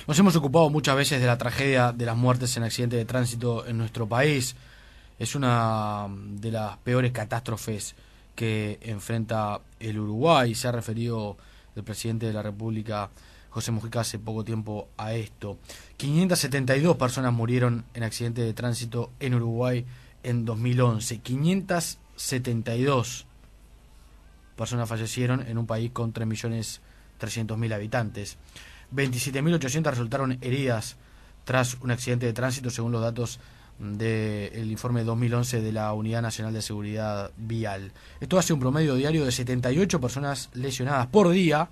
Nos hemos ocupado muchas veces de la tragedia de las muertes en accidentes de tránsito en nuestro país. Es una de las peores catástrofes que enfrenta el Uruguay. Se ha referido el presidente de la República, José Mujica, hace poco tiempo a esto. 572 personas murieron en accidentes de tránsito en Uruguay en 2011. 572 personas fallecieron en un país con 3.300.000 habitantes. 27.800 resultaron heridas tras un accidente de tránsito, según los datos del informe 2011 de la Unidad Nacional de Seguridad Vial. Esto hace un promedio diario de 78 personas lesionadas por día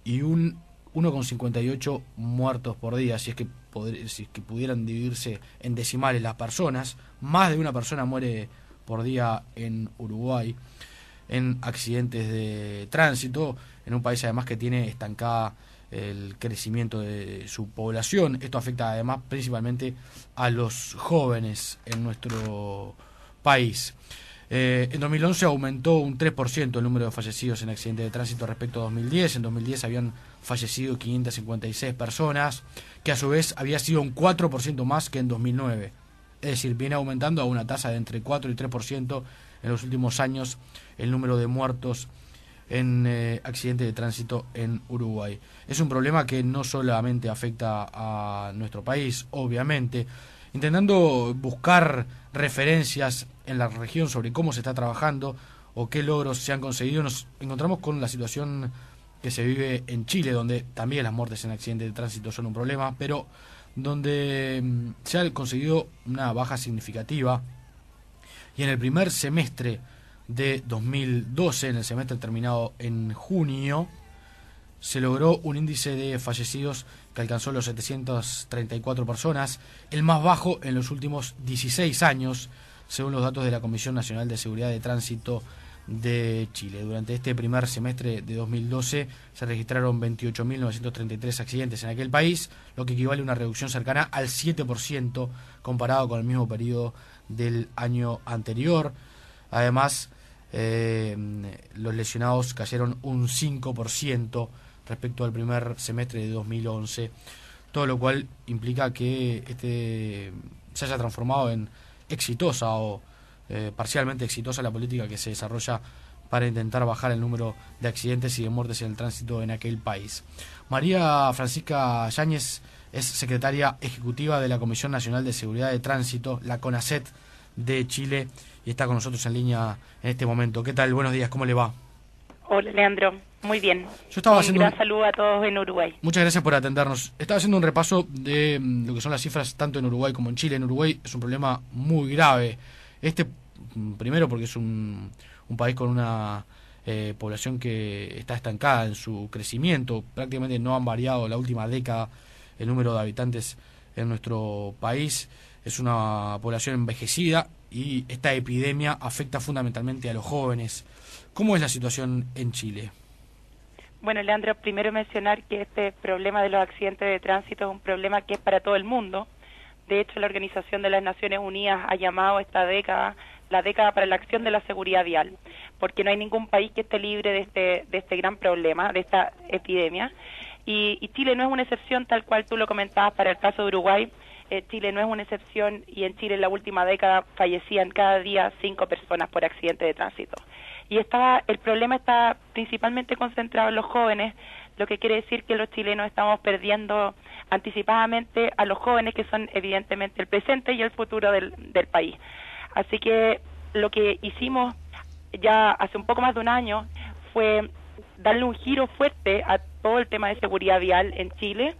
y un 1,58 muertos por día. Si es que pudieran dividirse en decimales las personas, más de una persona muere por día en Uruguay en accidentes de tránsito, en un país además que tiene estancada el crecimiento de su población. Esto afecta además principalmente a los jóvenes en nuestro país. En 2011 aumentó un 3% el número de fallecidos en accidentes de tránsito respecto a 2010. En 2010 habían fallecido 556 personas, que a su vez había sido un 4% más que en 2009. Es decir, viene aumentando a una tasa de entre 4 y 3% en los últimos años el número de muertos en accidentes de tránsito en Uruguay. Es un problema que no solamente afecta a nuestro país, obviamente. Intentando buscar referencias en la región sobre cómo se está trabajando o qué logros se han conseguido, nos encontramos con la situación que se vive en Chile, donde también las muertes en accidentes de tránsito son un problema, pero donde se ha conseguido una baja significativa. Y en el primer semestre de 2012, en el semestre terminado en junio, se logró un índice de fallecidos que alcanzó los 734 personas, el más bajo en los últimos 16 años, según los datos de la Comisión Nacional de Seguridad de Tránsito de Chile. Durante este primer semestre de 2012 se registraron 28.933 accidentes en aquel país, lo que equivale a una reducción cercana al 7% comparado con el mismo periodo del año anterior. Además, los lesionados cayeron un 5% respecto al primer semestre de 2011, todo lo cual implica que se haya transformado en exitosa o parcialmente exitosa la política que se desarrolla para intentar bajar el número de accidentes y de muertes en el tránsito en aquel país. María Francisca Yáñez es secretaria ejecutiva de la Comisión Nacional de Seguridad de Tránsito, la CONACET de Chile, y está con nosotros en línea en este momento. ¿Qué tal? Buenos días, ¿cómo le va? Hola, Leandro. Muy bien. Un gran saludo a todos en Uruguay. Muchas gracias por atendernos. Estaba haciendo un repaso de lo que son las cifras tanto en Uruguay como en Chile. En Uruguay es un problema muy grave. Primero porque es un país con una población que está estancada en su crecimiento. Prácticamente no han variado la última década el número de habitantes en nuestro país. Es una población envejecida y esta epidemia afecta fundamentalmente a los jóvenes. ¿Cómo es la situación en Chile? Bueno, Leandro, primero mencionar que este problema de los accidentes de tránsito es un problema que es para todo el mundo. De hecho, la Organización de las Naciones Unidas ha llamado esta década la década para la acción de la seguridad vial, porque no hay ningún país que esté libre de este gran problema, de esta epidemia. Y Chile no es una excepción, tal cual tú lo comentabas para el caso de Uruguay. Chile no es una excepción, y en Chile en la última década fallecían cada día 5 personas por accidente de tránsito. Y el problema está principalmente concentrado en los jóvenes, lo que quiere decir que los chilenos estamos perdiendo anticipadamente a los jóvenes, que son evidentemente el presente y el futuro del país. Así que lo que hicimos ya hace un poco más de un año fue darle un giro fuerte a todo el tema de seguridad vial en Chile,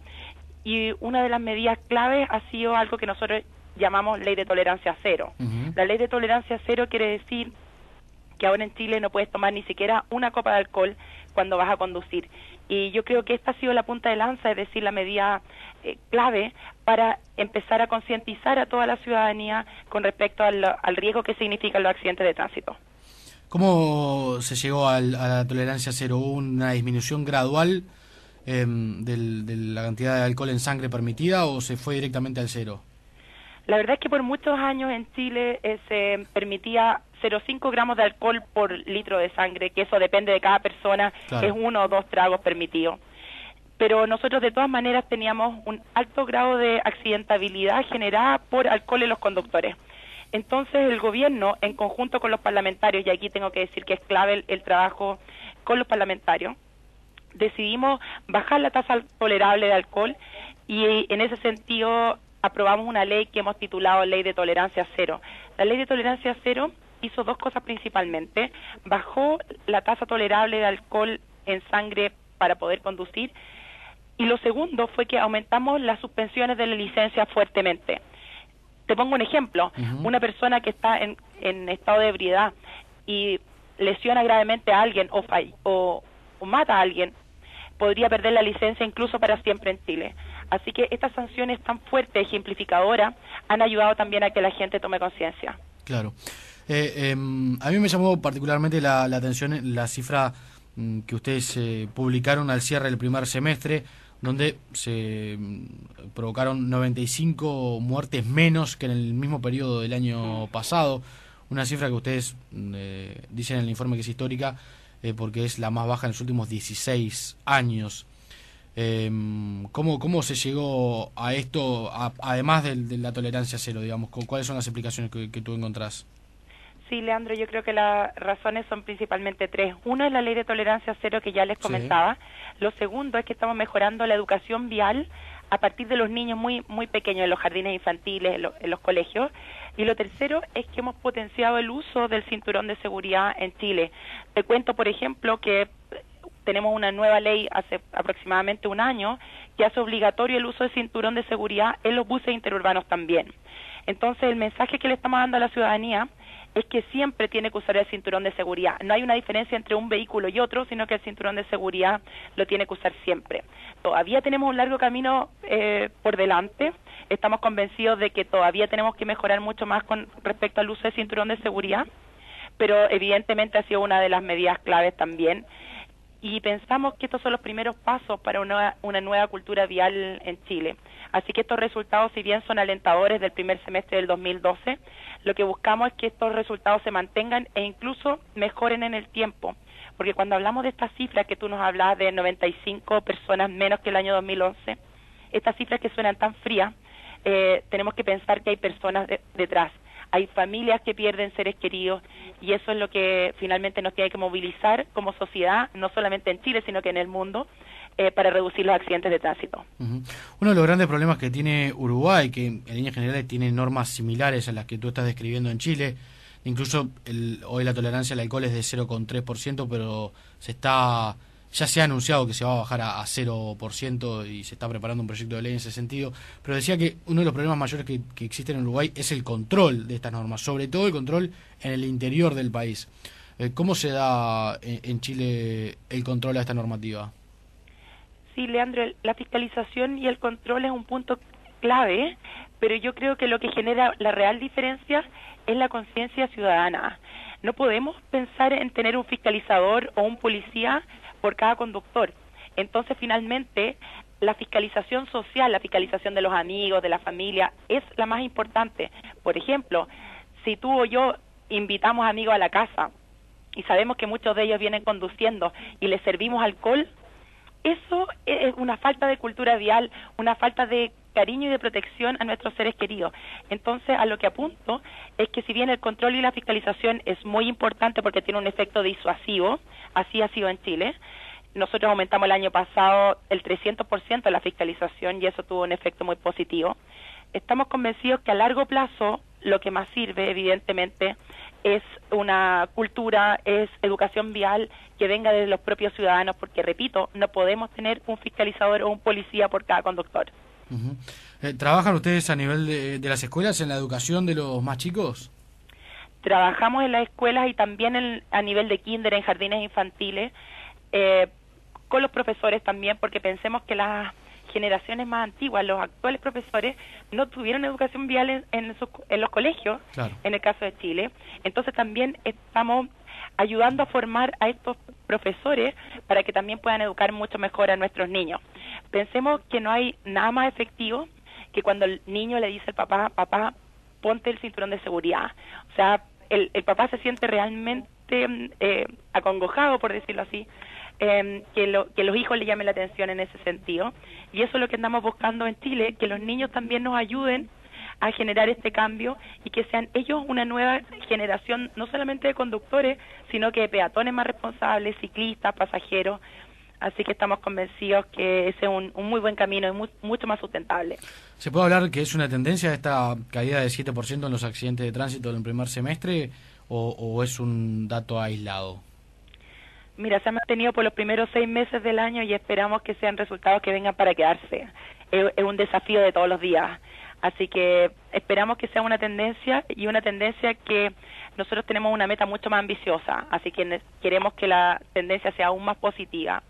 y una de las medidas claves ha sido algo que nosotros llamamos ley de tolerancia cero. La ley de tolerancia cero quiere decir que ahora en Chile no puedes tomar ni siquiera una copa de alcohol cuando vas a conducir. Y yo creo que esta ha sido la punta de lanza, es decir, la medida clave para empezar a concientizar a toda la ciudadanía con respecto al riesgo que significan los accidentes de tránsito. ¿Cómo se llegó a la tolerancia cero? ¿Hubo una disminución gradual de la cantidad de alcohol en sangre permitida o se fue directamente al cero? La verdad es que por muchos años en Chile se permitía 0,5 gramos de alcohol por litro de sangre, que eso depende de cada persona, claro. Es 1 o 2 tragos permitidos. pero nosotros de todas maneras teníamos un alto grado de accidentabilidad generada por alcohol en los conductores. Entonces el gobierno, en conjunto con los parlamentarios, y aquí tengo que decir que es clave el trabajo con los parlamentarios, decidimos bajar la tasa tolerable de alcohol y en ese sentido aprobamos una ley que hemos titulado Ley de Tolerancia Cero. La Ley de Tolerancia Cero hizo dos cosas principalmente: bajó la tasa tolerable de alcohol en sangre para poder conducir, y lo segundo fue que aumentamos las suspensiones de la licencia fuertemente. Te pongo un ejemplo: una persona que está en estado de ebriedad y lesiona gravemente a alguien o mata a alguien, podría perder la licencia incluso para siempre en Chile. Así que estas sanciones tan fuertes, ejemplificadoras, han ayudado también a que la gente tome conciencia. Claro. A mí me llamó particularmente la atención la cifra que ustedes publicaron al cierre del primer semestre, donde se provocaron 95 muertes menos que en el mismo periodo del año pasado, una cifra que ustedes dicen en el informe que es histórica, porque es la más baja en los últimos 16 años. ¿Cómo se llegó a esto, además de la tolerancia cero, digamos? ¿Cuáles son las explicaciones que tú encontrás? Sí, Leandro, yo creo que las razones son principalmente tres. Uno es la ley de tolerancia cero que ya les comentaba. Sí. Lo segundo es que estamos mejorando la educación vial a partir de los niños muy pequeños, en los jardines infantiles, en los colegios. Y lo tercero es que hemos potenciado el uso del cinturón de seguridad en Chile. Te cuento, por ejemplo, que tenemos una nueva ley hace aproximadamente un año que hace obligatorio el uso del cinturón de seguridad en los buses interurbanos también. Entonces, el mensaje que le estamos dando a la ciudadanía es que siempre tiene que usar el cinturón de seguridad. No hay una diferencia entre un vehículo y otro, sino que el cinturón de seguridad lo tiene que usar siempre. Todavía tenemos un largo camino por delante. Estamos convencidos de que todavía tenemos que mejorar mucho más con respecto al uso del cinturón de seguridad, pero evidentemente ha sido una de las medidas claves también. Y pensamos que estos son los primeros pasos para una nueva cultura vial en Chile. Así que estos resultados, si bien son alentadores del primer semestre del 2012, lo que buscamos es que estos resultados se mantengan e incluso mejoren en el tiempo. Porque cuando hablamos de estas cifras que tú nos hablabas de 95 personas menos que el año 2011, estas cifras que suenan tan frías, tenemos que pensar que hay personas detrás. Hay familias que pierden seres queridos y eso es lo que finalmente nos tiene que movilizar como sociedad, no solamente en Chile, sino que en el mundo, para reducir los accidentes de tránsito. Uno de los grandes problemas que tiene Uruguay, que en líneas generales tiene normas similares a las que tú estás describiendo en Chile, incluso hoy la tolerancia al alcohol es de 0,3%, pero ya se ha anunciado que se va a bajar a 0% y se está preparando un proyecto de ley en ese sentido. Pero decía que uno de los problemas mayores que existen en Uruguay es el control de estas normas, sobre todo el control en el interior del país. ¿Cómo se da en Chile el control a esta normativa? Sí, Leandro, la fiscalización y el control es un punto clave, pero yo creo que lo que genera la real diferencia es la conciencia ciudadana. No podemos pensar en tener un fiscalizador o un policía por cada conductor. Entonces, finalmente, la fiscalización social, la fiscalización de los amigos, de la familia, es la más importante. Por ejemplo, si tú o yo invitamos amigos a la casa y sabemos que muchos de ellos vienen conduciendo y les servimos alcohol, eso es una falta de cultura vial, una falta de cariño y de protección a nuestros seres queridos. Entonces, a lo que apunto es que si bien el control y la fiscalización es muy importante porque tiene un efecto disuasivo, así ha sido en Chile, nosotros aumentamos el año pasado el 300% la fiscalización y eso tuvo un efecto muy positivo. Estamos convencidos que a largo plazo lo que más sirve, evidentemente, es una cultura, es educación vial que venga de los propios ciudadanos, porque, repito, no podemos tener un fiscalizador o un policía por cada conductor. ¿Trabajan ustedes a nivel de las escuelas en la educación de los más chicos? Trabajamos en las escuelas y también a nivel de kinder, en jardines infantiles, con los profesores también, porque pensemos que las generaciones más antiguas, los actuales profesores, no tuvieron educación vial en los colegios, claro, en el caso de Chile. Entonces también estamos ayudando a formar a estos profesores para que también puedan educar mucho mejor a nuestros niños. Pensemos que no hay nada más efectivo que cuando el niño le dice al papá, papá, ponte el cinturón de seguridad. O sea, el papá se siente realmente acongojado, por decirlo así, que los hijos le llamen la atención en ese sentido. Y eso es lo que andamos buscando en Chile, que los niños también nos ayuden a generar este cambio y que sean ellos una nueva generación, no solamente de conductores, sino que de peatones más responsables, ciclistas, pasajeros. Así que estamos convencidos que ese es un muy buen camino y mucho más sustentable. ¿Se puede hablar que es una tendencia esta caída de 7% en los accidentes de tránsito en el primer semestre o es un dato aislado? Mira, se ha mantenido por los primeros 6 meses del año y esperamos que sean resultados que vengan para quedarse. Es un desafío de todos los días. Así que esperamos que sea una tendencia y una tendencia que nosotros tenemos una meta mucho más ambiciosa. Así que queremos que la tendencia sea aún más positiva.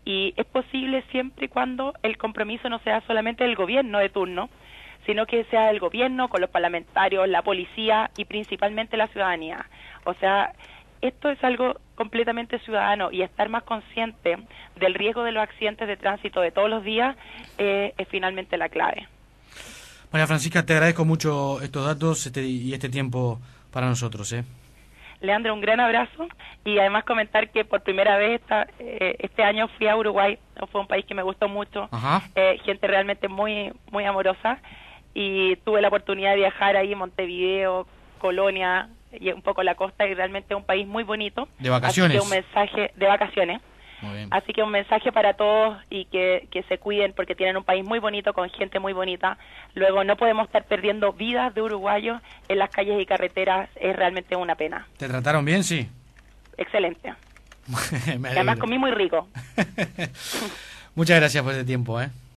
Y es posible siempre y cuando el compromiso no sea solamente del gobierno de turno, sino que sea el gobierno con los parlamentarios, la policía y principalmente la ciudadanía. O sea, esto es algo completamente ciudadano y estar más consciente del riesgo de los accidentes de tránsito de todos los días es finalmente la clave. María Francisca, te agradezco mucho estos datos y este tiempo para nosotros. Leandro, un gran abrazo y además comentar que por primera vez este año fui a Uruguay, fue un país que me gustó mucho, gente realmente muy muy amorosa y tuve la oportunidad de viajar ahí Montevideo, Colonia y un poco la costa y realmente es un país muy bonito. ¿De vacaciones? Así que un mensaje de vacaciones. Muy bien. Así que un mensaje para todos y que se cuiden porque tienen un país muy bonito con gente muy bonita. Luego no podemos estar perdiendo vidas de uruguayos en las calles y carreteras, es realmente una pena. ¿Te trataron bien, sí? Excelente. Me y además comí muy rico. Muchas gracias por ese tiempo,